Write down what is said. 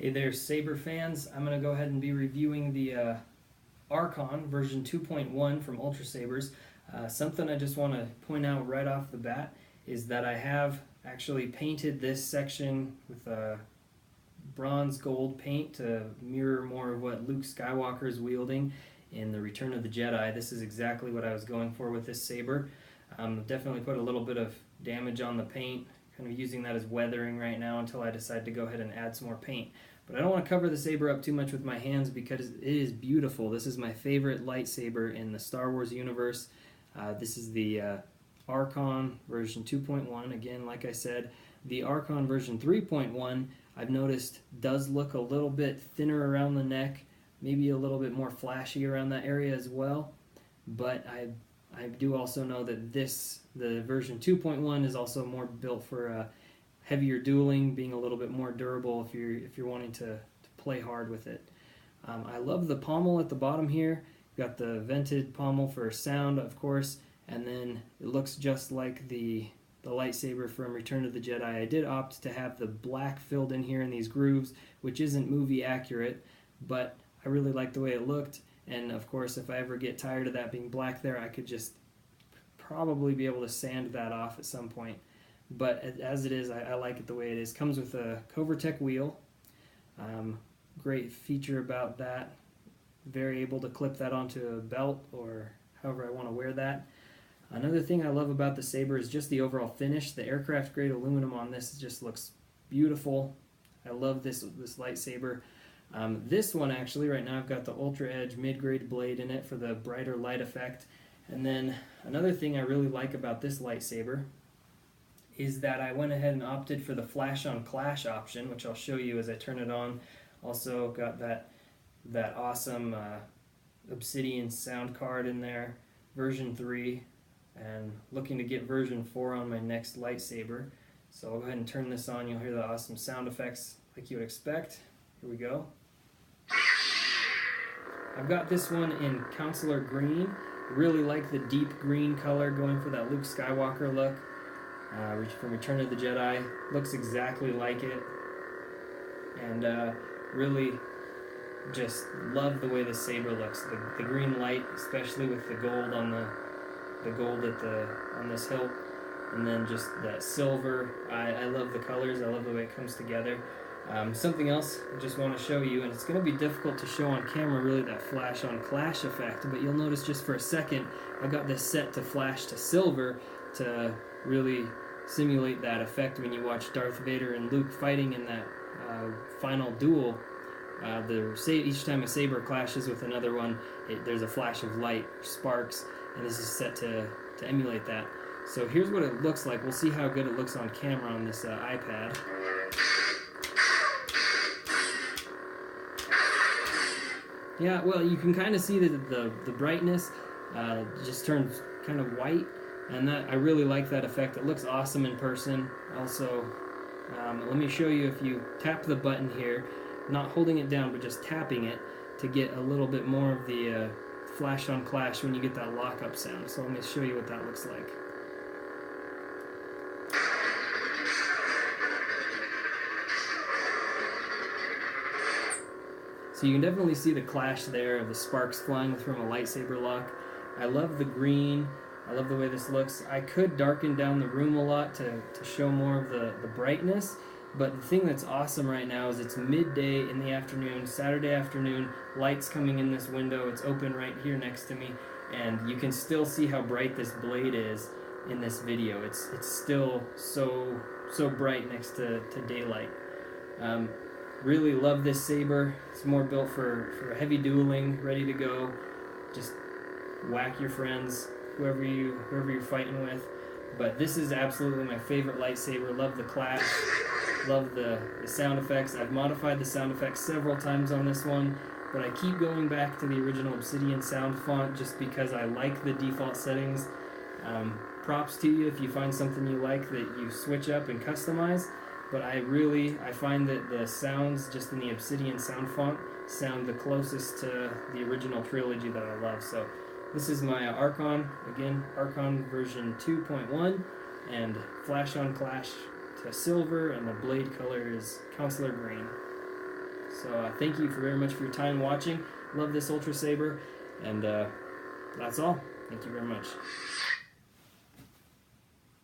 Hey there, Saber fans. I'm going to go ahead and be reviewing the Archon version 2.1 from Ultrasabers. Something I just want to point out right off the bat is that I have actually painted this section with bronze gold paint to mirror more of what Luke Skywalker is wielding in the Return of the Jedi. This is exactly what I was going for with this saber. Definitely put a little bit of damage on the paint, kind of using that as weathering right now until I decide to go ahead and add some more paint. But I don't want to cover the saber up too much with my hands because it is beautiful. This is my favorite lightsaber in the Star Wars universe. This is the Archon version 2.1. Again, like I said, the Archon version 3.1 I've noticed does look a little bit thinner around the neck, maybe a little bit more flashy around that area as well. But I do also know that the version 2.1 is also more built for heavier dueling, being a little bit more durable if you're wanting to play hard with it. I love the pommel at the bottom here. Got the vented pommel for sound, of course, and then it looks just like the lightsaber from Return of the Jedi. I did opt to have the black filled in here in these grooves, which isn't movie accurate, but I really like the way it looked. And of course, if I ever get tired of that being black there, I could just probably be able to sand that off at some point. But as it is, I like it the way it is. Comes with a Covertech wheel. Great feature about that. Very able to clip that onto a belt or however I want to wear that. Another thing I love about the saber is just the overall finish. The aircraft grade aluminum on this just looks beautiful. I love this lightsaber. This one actually, right now I've got the Ultra Edge mid-grade blade in it for the brighter light effect. And then another thing I really like about this lightsaber is that I went ahead and opted for the flash on clash option, which I'll show you as I turn it on. Also got that awesome Obsidian sound card in there, version 3, and looking to get version 4 on my next lightsaber. So I'll go ahead and turn this on. You'll hear the awesome sound effects like you would expect. Here we go. I've got this one in Consular green. Really like the deep green color, going for that Luke Skywalker look. From Return of the Jedi, looks exactly like it, and really just love the way the saber looks. The green light, especially with the gold on the gold on this hilt, and then just that silver. I love the colors. I love the way it comes together. Something else I just want to show you, and it's going to be difficult to show on camera, really, that flash on clash effect, but you'll notice just for a second I got this set to flash to silver to really simulate that effect when you watch Darth Vader and Luke fighting in that final duel. Each time a saber clashes with another one, there's a flash of light, sparks, and this is set to emulate that. So here's what it looks like. We'll see how good it looks on camera on this iPad. Yeah, well, you can kind of see that the brightness just turns kind of white, and I really like that effect. It looks awesome in person. Also, let me show you. If you tap the button here, not holding it down but just tapping it, to get a little bit more of the flash on clash when you get that lockup sound. So let me show you what that looks like. So you can definitely see the clash there of the sparks flying from a lightsaber lock. I love the green. I love the way this looks. I could darken down the room a lot to show more of the brightness, but the thing that's awesome right now is it's midday in the afternoon, Saturday afternoon, lights coming in this window. It's open right here next to me, and you can still see how bright this blade is in this video. It's still so bright next to daylight. Really love this saber. It's more built for heavy dueling, ready to go. Just whack your friends, whoever you're fighting with. But this is absolutely my favorite lightsaber. Love the clash, love the sound effects. I've modified the sound effects several times on this one, but I keep going back to the original Obsidian sound font just because I like the default settings. Props to you if you find something you like that you switch up and customize. But I find that the sounds just in the Obsidian sound font sound the closest to the original trilogy that I love. So this is my Archon, again, Archon version 2.1, and flash on clash to silver, and the blade color is Consular green. So thank you very much for your time watching. Love this Ultrasaber, and that's all. Thank you very much.